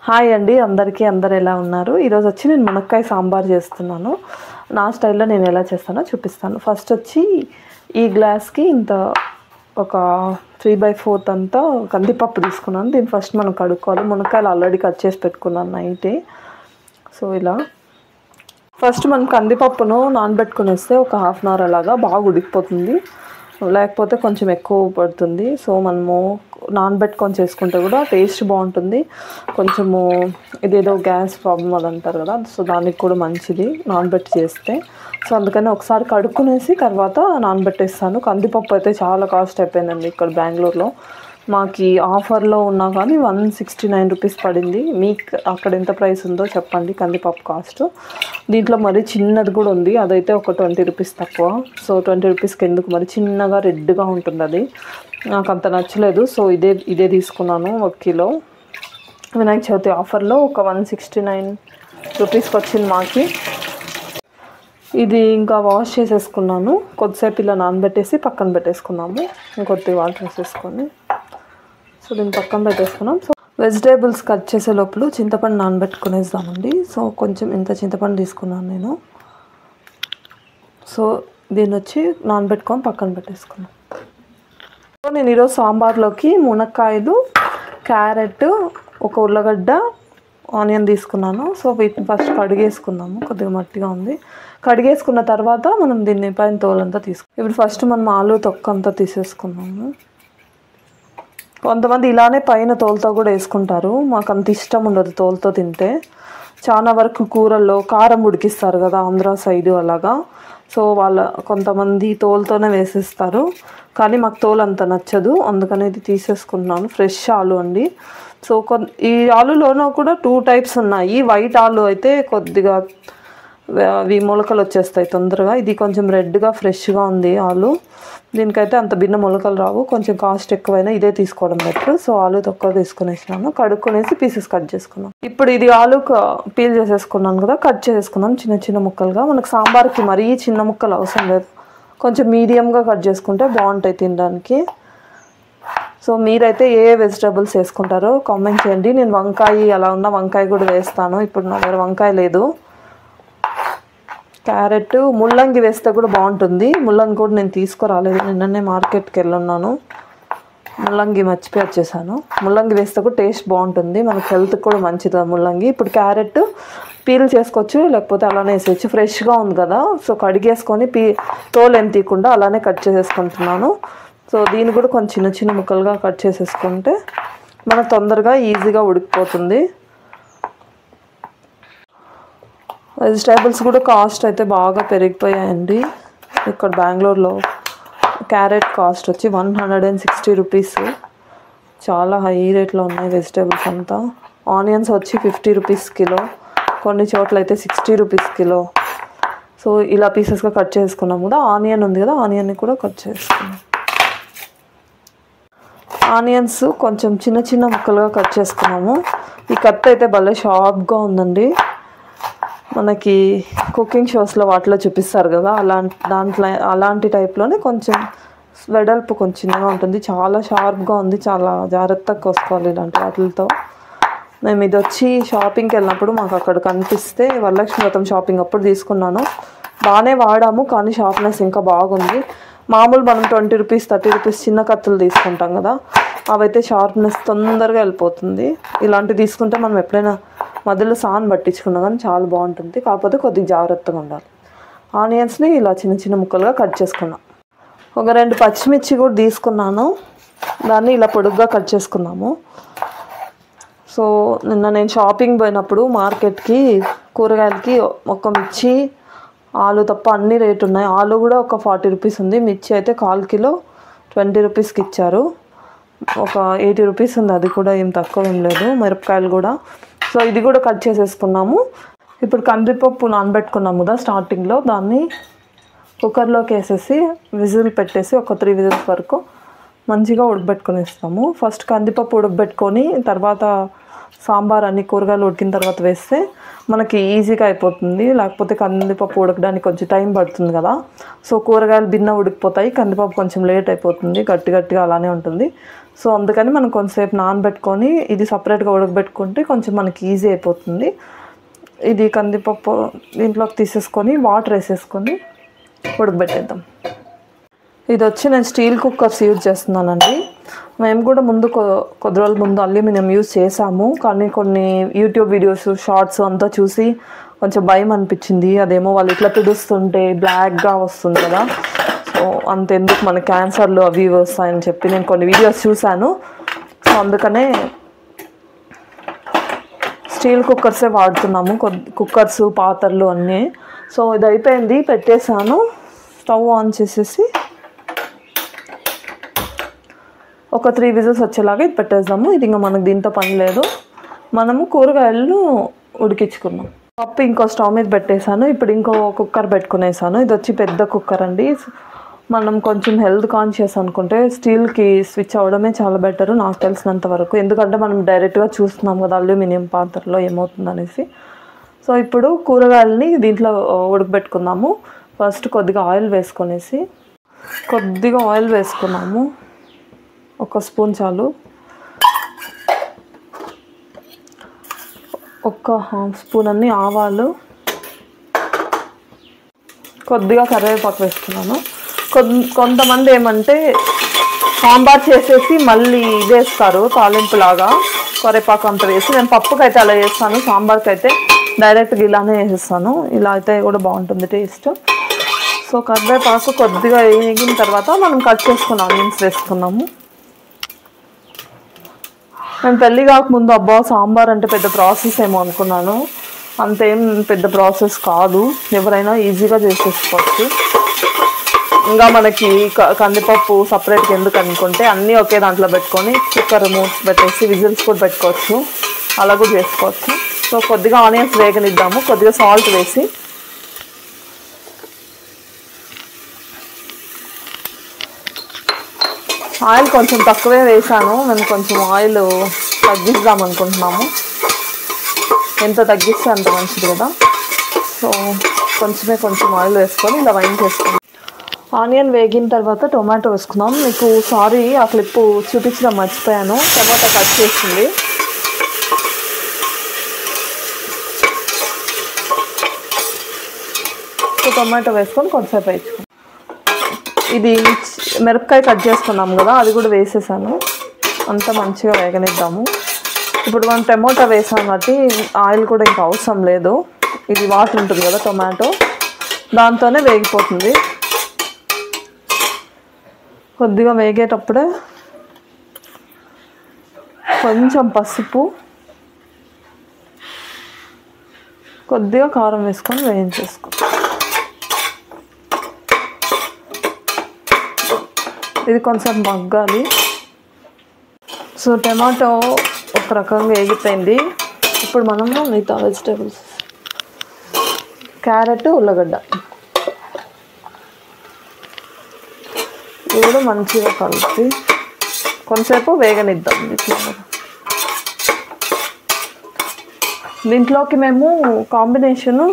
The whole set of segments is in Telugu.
హాయ్ అండి అందరికీ అందరు ఎలా ఉన్నారు? ఈరోజు వచ్చి నేను మునక్కాయ సాంబార్ చేస్తున్నాను. నా స్టైల్లో నేను ఎలా చేస్తానో చూపిస్తాను. ఫస్ట్ వచ్చి ఈ గ్లాస్కి ఇంత ఒక 3/4 అంతా కందిపప్పు తీసుకున్నాను. దీన్ని ఫస్ట్ మనం కడుక్కోవాలి. మునక్కాయలు ఆల్రెడీ కట్ చేసి పెట్టుకున్నాను నైటే. సో ఇలా ఫస్ట్ మనం కందిపప్పును నానబెట్టుకునేస్తే ఒక 1/2 అవర్ అలాగా బాగా ఉడికిపోతుంది. లేకపోతే కొంచెం ఎక్కువ పడుతుంది. సో మనము నానబెట్టుకొని చేసుకుంటే కూడా టేస్ట్ బాగుంటుంది. కొంచెము ఇదేదో గ్యాస్ ప్రాబ్లం అది అంటారు కదా, సో దానికి కూడా మంచిది నానబెట్టి చేస్తే. సో అందుకని ఒకసారి కడుక్కునేసి తర్వాత నానబెట్టేస్తాను. కందిపప్పు అయితే చాలా కాస్ట్ అయిపోయిందండి ఇక్కడ బెంగళూరులో. మాకు ఆఫర్లో ఉన్నా కానీ 169 రూపీస్ పడింది. మీకు అక్కడ ఎంత ప్రైస్ ఉందో చెప్పండి కందిపప్పు కాస్ట్. దీంట్లో మరి చిన్నది కూడా ఉంది, అదైతే ఒక 20 రూపీస్ తక్కువ. సో 20 రూపీస్కి ఎందుకు, మరి చిన్నగా రెడ్గా ఉంటుంది అది, నాకు అంత నచ్చలేదు. సో ఇదే తీసుకున్నాను 1 కిలో. వినాయక చవితి ఆఫర్లో ఒక 169 రూపీస్కి వచ్చింది మాకి. ఇది ఇంకా వాష్ చేసేసుకున్నాను. కొద్దిసేపు ఇలా నానబెట్టేసి పక్కన పెట్టేసుకున్నాము. ఇంకొద్ది వాటర్ వేసేసుకొని సో దీన్ని పక్కన పెట్టేసుకున్నాం. సో వెజిటేబుల్స్ కట్ చేసే లోపల చింతపండు నానబెట్టుకునేద్దామండి. సో కొంచెం ఇంత చింతపండు తీసుకున్నాను నేను. సో దీన్ని వచ్చి నానబెట్టుకొని పక్కన పెట్టేసుకున్నాను. సో నేను ఈరోజు సాంబార్లోకి మునక్కాయలు, క్యారెట్, ఒక ఉల్లగడ్డ, ఆనియన్ తీసుకున్నాను. సో వీటిని ఫస్ట్ కడిగేసుకున్నాము. కొద్దిగా మట్టిగా ఉంది. కడిగేసుకున్న తర్వాత మనం దీన్ని పైన తోలంతా ఇప్పుడు ఫస్ట్ మనం ఆలు తొక్క అంతా తీసేసుకున్నాము. కొంతమంది ఇలానే పైన తోలుతో కూడా వేసుకుంటారు. మాకు అంత ఇష్టం ఉండదు తోలుతో తింటే. చాలా వరకు కూరల్లో కారం ఉడికిస్తారు కదా ఆంధ్ర సైడు అలాగా. సో కొంతమంది తోలుతోనే వేసేస్తారు, కానీ మాకు తోలు అంత నచ్చదు. అందుకని ఇది తీసేసుకుంటున్నాను. ఫ్రెష్ ఆలు అండి. సో ఈ ఆలులోనూ కూడా 2 టైప్స్ ఉన్నాయి. వైట్ ఆలు అయితే కొద్దిగా అవి మొలకలు వచ్చేస్తాయి తొందరగా. ఇది కొంచెం రెడ్గా ఫ్రెష్గా ఉంది ఆలు. దీనికైతే అంత భిన్న మొలకలు రావు. కొంచెం కాస్ట్ ఎక్కువైనా ఇదే తీసుకోవడం బెటర్. సో ఆలు తక్కువ తీసుకునేసినాను. కడుక్కునేసి పీసెస్ కట్ చేసుకున్నాం. ఇప్పుడు ఇది ఆలు పీల్ చేసేసుకున్నాను కదా, కట్ చేసేసుకున్నాం చిన్న చిన్న ముక్కలుగా. మనకు సాంబార్కి మరీ చిన్న ముక్కలు అవసరం లేదు, కొంచెం మీడియంగా కట్ చేసుకుంటే బాగుంటాయి తినడానికి. సో మీరైతే ఏ వెజిటబుల్స్ వేసుకుంటారో కామెంట్ చేయండి. నేను వంకాయ అలా ఉన్న వంకాయ కూడా వేస్తాను. ఇప్పుడు నా దగ్గర వంకాయ లేదు. క్యారెట్, ముల్లంగి వేస్తే కూడా బాగుంటుంది. ముల్లంగి కూడా నేను తీసుకురాలేదు, నిన్ననే మార్కెట్కి వెళ్ళున్నాను. ముల్లంగి మర్చిపోయి వచ్చేసాను. ముల్లంగి వేస్తే కూడా టేస్ట్ బాగుంటుంది, మనకు హెల్త్కి కూడా మంచిది ముల్లంగి. ఇప్పుడు క్యారెట్ పీల్ చేసుకోవచ్చు, లేకపోతే అలానే వేసేయచ్చు. ఫ్రెష్గా ఉంది కదా, సో కడిగేసుకొని తోలు ఏం తీయకుండా అలానే కట్ చేసేసుకుంటున్నాను. సో దీన్ని కూడా కొంచెం చిన్న చిన్న ముక్కలుగా కట్ చేసేసుకుంటే మనకు తొందరగా ఈజీగా ఉడికిపోతుంది. వెజిటేబుల్స్ కూడా కాస్ట్ అయితే బాగా పెరిగిపోయాయండి ఇక్కడ బెంగళూరులో. క్యారెట్ కాస్ట్ వచ్చి 160 రూపీస్, చాలా హై రేట్లో ఉన్నాయి వెజిటేబుల్స్ అంతా. ఆనియన్స్ వచ్చి 50 రూపీస్ కిలో, కొన్ని చోట్ల అయితే 60 రూపీస్ కిలో. సో ఇలా పీసెస్గా కట్ చేసుకున్నాం కదా. ఆనియన్ ఉంది కదా, ఆనియన్ని కూడా కట్ చేసుకున్నాం. ఆనియన్స్ కొంచెం చిన్న చిన్న ముక్కలుగా కట్ చేసుకున్నాము. ఈ కట్ అయితే భలే షార్ప్గా ఉందండి. మనకి కుకింగ్ షోస్లో వాటిలో చూపిస్తారు కదా, అలాంటి టైప్లోనే కొంచెం వెడల్పు కొంచెం చిన్నగా ఉంటుంది. చాలా షార్ప్గా ఉంది, చాలా జాగ్రత్తగా కోసుకోవాలి ఇలాంటి వాటితో. మేము ఇది వచ్చి షాపింగ్కి వెళ్ళినప్పుడు మాకు అక్కడ కనిపిస్తే వరలక్ష్మి వ్రతం షాపింగ్ అప్పుడు తీసుకున్నాను. బాగానే వాడాము, కానీ షార్ప్నెస్ ఇంకా బాగుంది. మామూలు మనం 20 రూపీస్ 30 రూపీస్ చిన్న కత్తులు తీసుకుంటాం కదా, అవైతే షార్ప్నెస్ తొందరగా వెళ్ళిపోతుంది. ఇలాంటివి తీసుకుంటే మనం ఎప్పుడైనా మధ్యలో సాన్ పట్టించుకున్నా కానీ చాలా బాగుంటుంది. కాకపోతే కొద్దిగా జాగ్రత్తగా ఉండాలి. ఆనియన్స్ని ఇలా చిన్న చిన్న ముక్కలుగా కట్ చేసుకున్నాం. ఒక 2 పచ్చిమిర్చి కూడా తీసుకున్నాను, దాన్ని ఇలా పొడుగ్గా కట్ చేసుకున్నాము. సో నిన్న నేను షాపింగ్ పోయినప్పుడు మార్కెట్కి కూరగాయలకి ఒక మిర్చి, ఆలు తప్ప అన్ని రేటు ఉన్నాయి. ఆలు కూడా ఒక 40 రూపీస్ ఉంది. మిర్చి అయితే 1/4 కిలో 20 రూపీస్కి ఇచ్చారు. ఒక 80 రూపీస్ ఉంది, అది కూడా ఏం తక్కువ ఏం లేదు. మిరపకాయలు కూడా. సో ఇది కూడా కట్ చేసేసుకున్నాము. ఇప్పుడు కందిపప్పు నానబెట్టుకున్నాము కదా స్టార్టింగ్లో, దాన్ని కుక్కర్లోకి వేసేసి విజిల్ పెట్టేసి ఒక 3 విజిల్స్ వరకు మంచిగా ఉడకబెట్టుకునేస్తాము. ఫస్ట్ కందిపప్పు ఉడకబెట్టుకొని తర్వాత సాంబార్ అన్ని కూరగాయలు ఉడికిన తర్వాత వేస్తే మనకి ఈజీగా అయిపోతుంది. లేకపోతే కందిపప్పు ఉడకడానికి కొంచెం టైం పడుతుంది కదా. సో కూరగాయలు భిన్న ఉడికిపోతాయి, కందిపప్పు కొంచెం లేట్ అయిపోతుంది, గట్టిగా అలానే ఉంటుంది. సో అందుకని మనం కొంచెంసేపు నానబెట్టుకొని ఇది సపరేట్గా ఉడకబెట్టుకుంటే కొంచెం మనకి ఈజీ అయిపోతుంది. ఇది కందిపప్పు దీంట్లోకి తీసేసుకొని వాటర్ వేసేసుకొని ఉడకబెట్టేద్దాం. ఇది వచ్చి నేను స్టీల్ కుక్కర్స్ యూజ్ చేస్తున్నానండి. మేము కూడా ముందు కొద్ది రోజుల ముందు అల్యూమినియం యూజ్ చేసాము, కానీ కొన్ని యూట్యూబ్ వీడియోస్ షార్ట్స్ అంతా చూసి కొంచెం భయం అనిపించింది. అదేమో వాళ్ళు ఇట్లా తుడుస్తుంటే బ్లాక్గా వస్తుంది కదా, సో అంతెందుకు మన క్యాన్సర్లు అవి వస్తాయని చెప్పి నేను కొన్ని వీడియోస్ చూశాను. సో అందుకనే స్టీల్ కుక్కర్సే వాడుతున్నాము, కుక్కర్స్ పాత్రలు అన్నీ. సో ఇది అయిపోయింది, పెట్టేశాను. స్టవ్ ఆన్ చేసేసి ఒక 3 విజిల్స్ వచ్చేలాగా ఇది పెట్టేద్దాము. ఇది ఇంకా మనకు దీంతో పని లేదు, మనము కూరగాయలను ఉడికించుకున్నాం. పప్పు ఇంకో స్టవ్ మీద పెట్టేశాను. ఇప్పుడు ఇంకో కుక్కర్ పెట్టుకునేసాను. ఇది వచ్చి పెద్ద కుక్కర్ అండి. మనం కొంచెం హెల్త్ కాన్షియస్ అనుకుంటే స్టీల్కి స్విచ్ అవ్వడమే చాలా బెటరు నాకు తెలిసినంత వరకు, ఎందుకంటే మనం డైరెక్ట్గా చూస్తున్నాం కదా అల్యూమినియం పాత్రలో ఏమవుతుంది అనేసి. సో ఇప్పుడు కూరగాయలని దీంట్లో ఉడకబెట్టుకుందాము. ఫస్ట్ కొద్దిగా ఆయిల్ వేసుకున్నాము, 1 స్పూన్ చాలు. 1/2 స్పూన్ అన్ని ఆవాలు, కొద్దిగా కరివేపాకు వేస్తున్నాను. కొంతమంది ఏమంటే సాంబార్ చేసేసి మళ్ళీ వేస్తారు తాలింపులాగా, కరివేపాకు అంతా వేసి. నేను పప్పుకైతే అలా చేస్తాను, సాంబార్కి అయితే డైరెక్ట్గా ఇలానే వేసేస్తాను. ఇలా అయితే కూడా బాగుంటుంది టేస్ట్. సో కరివేపాకు కొద్దిగా వేగిన తర్వాత మనం కట్ చేసుకున్న ఆనియన్స్ వేసుకున్నాము. నేను పెళ్ళి కాకముందు అబ్బా సాంబార్ అంటే పెద్ద ప్రాసెస్ ఏమో అనుకున్నాను. అంతేం పెద్ద ప్రాసెస్ కాదు, ఎవరైనా ఈజీగా చేసేసుకోవచ్చు. ఇంకా మనకి కందిపప్పు సపరేట్గా ఎందుకు అనుకుంటే అన్నీ ఒకే దాంట్లో పెట్టుకొని కుక్కర్ మూసి పెట్టేసి విజిల్స్ కూడా పెట్టుకోవచ్చు, అలా కూడా చేసుకోవచ్చు. సో కొద్దిగా ఆనియన్స్ వేగనిద్దాము, కొద్దిగా సాల్ట్ వేసి. ఆయిల్ కొంచెం తక్కువే వేసాను, మేము కొంచెం ఆయిల్ తగ్గిద్దాం అనుకుంటున్నాము. ఎంత తగ్గిస్తే అంత మంచిది కదా. సో కొంచెం ఆయిల్ వేసుకొని ఇలా వైన్ చేసుకుందాం. ఆనియన్ వేగిన తర్వాత టొమాటో వేసుకుందాం. మీకు సారీ ఆ క్లిప్ చూపించడం మర్చిపోయాను, టమాటా కట్ చేసింది. సో టొమాటో వేసుకొని కొంచెంసేపు వేసుకుందాం. ఇది మిరపకాయ కట్ చేసుకున్నాము కదా, అది కూడా వేసేసాను. అంతా మంచిగా వేగనిద్దాము. ఇప్పుడు మనం టమోటా వేసాం కాబట్టి ఆయిల్ కూడా ఇంకా అవసరం లేదు, ఇది వాటర్ ఉంటుంది కదా టొమాటో, దాంతోనే వేగిపోతుంది. కొద్దిగా వేగేటప్పుడే కొంచెం పసుపు, కొద్దిగా కారం వేసుకొని వేయించేసుకో. ఇది కొంచెం మగ్గాలి. సో టమాటో ఒక రకంగా వేగిపోయింది. ఇప్పుడు మనము మిగతా వెజిటేబుల్స్, క్యారెట్, ఉల్లగడ్డ ఇవి కూడా మంచిగా కలిపి కొంచెంసేపు వేగనిద్దాం. దీంట్లోకి మేము కాంబినేషను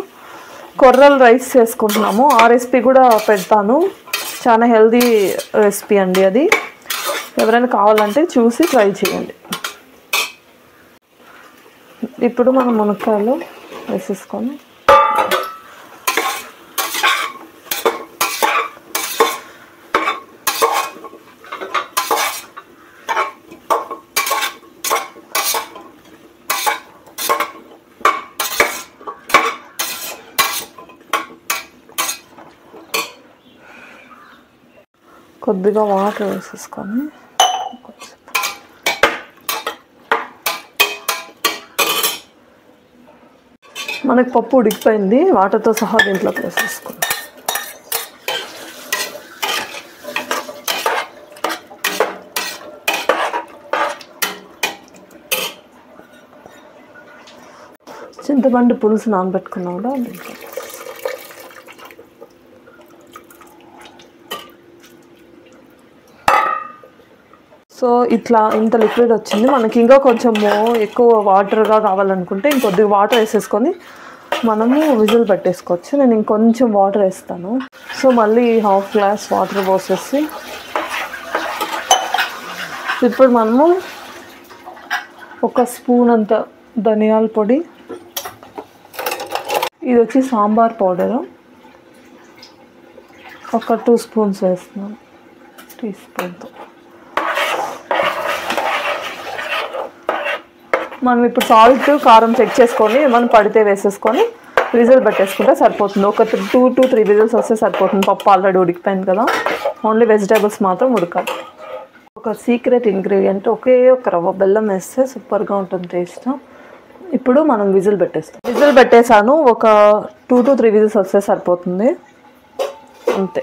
కొర్రల్ రైస్ చేసుకుంటున్నాము. ఆ రెసిపీ కూడా పెడతాను, చాలా హెల్దీ రెసిపీ అండి అది. ఎవరైనా కావాలంటే చూసి ట్రై చేయండి. ఇప్పుడు మనం మునక్కాయలు వేసేసుకొని కొద్దిగా వాటర్ వేసేసుకొని మనకి పప్పు ఉడికిపోయింది, వాటర్తో సహా దీంట్లోకి వేసేసుకుందాం. చింతపండు పులుసు నానబెట్టుకున్నా కూడా దీంట్లో. సో ఇట్లా ఇంత లిక్విడ్ వచ్చింది. మనకి ఇంకా కొంచెము ఎక్కువ వాటర్గా కావాలనుకుంటే ఇంకొద్దిగా వాటర్ వేసేసుకొని మనము విజిల్ పెట్టేసుకోవచ్చు. నేను ఇంకొంచెం వాటర్ వేస్తాను. సో మళ్ళీ 1/2 గ్లాస్ వాటర్ పోసేసి ఇప్పుడు మనము ఒక స్పూన్ అంత ధనియాల పొడి, ఇది వచ్చి సాంబార్ పౌడరు ఒక 2 స్పూన్స్ వేస్తున్నాను, టీ స్పూన్తో. మనం ఇప్పుడు సాల్ట్ కారం చెక్ చేసుకొని మనం పడితే వేసేసుకొని విజిల్ పెట్టేసుకుంటే సరిపోతుంది. ఒక 2 to 3 విజిల్స్ వస్తే సరిపోతుంది. పప్పు ఆల్రెడీ ఉడికిపోయింది కదా, ఓన్లీ వెజిటేబుల్స్ మాత్రం ఉడకాలి. ఒక సీక్రెట్ ఇంగ్రీడియంట్, ఒకే ఒక రవ్వ బెల్లం వేస్తే సూపర్గా ఉంటుంది టేస్ట్. ఇప్పుడు మనం విజిల్ పెట్టేస్తాం. విజిల్ పెట్టేసాను, ఒక 2 to 3 విజిల్స్ వస్తే సరిపోతుంది అంతే.